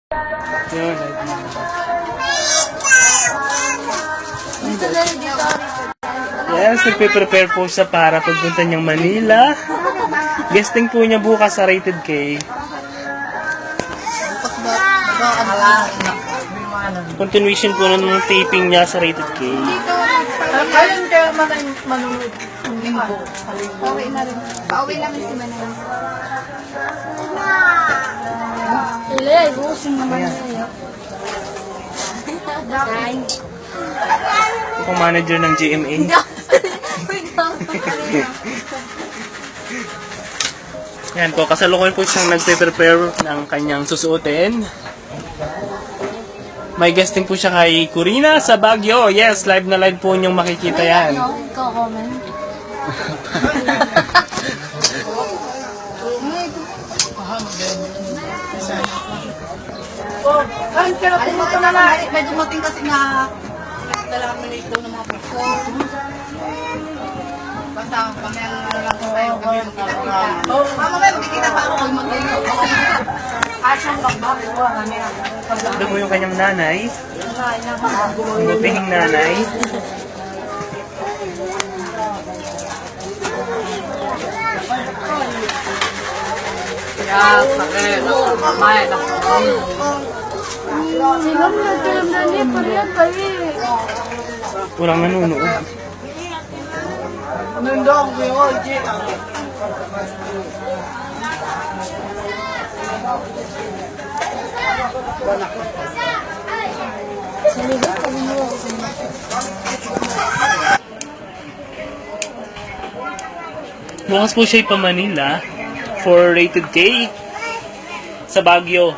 Yun. Yes, nagpe-prepare po siya para pagpunta niyang Manila. Guesting po niya bukas sa Rated K. Continuation po ng taping niya sa Rated K. Kailan kayo manunod? Linggo. Pauwi na rin. Pauwi namin si Manila. Ilay, busing naman sa'yo. Ako manager ng GMA. Yan po, kasalukuyan po siyang nagpe-prepare ng kanyang susuotin. May guesting po siya kay Corina sa Baguio. Yes, live na live po niyong makikita yan. Comment. Saan ka na pumunta na na? May dumating kasi na dalawang minute daw ng mga professor. Basta kami ang lang tayo kami ang kita-kita. Mamaya magkikita pa ako kung mag-inom. Asang bakbak ko kami. Ito po yung kanyang nanay. Butihing nanay. Ya, pakai mamay na. Sinom na tilam na ni pariyan bayi. Walang nanonood. Nandong ko yung oji. Bukas po siya pa Manila for Rated K sa Baguio.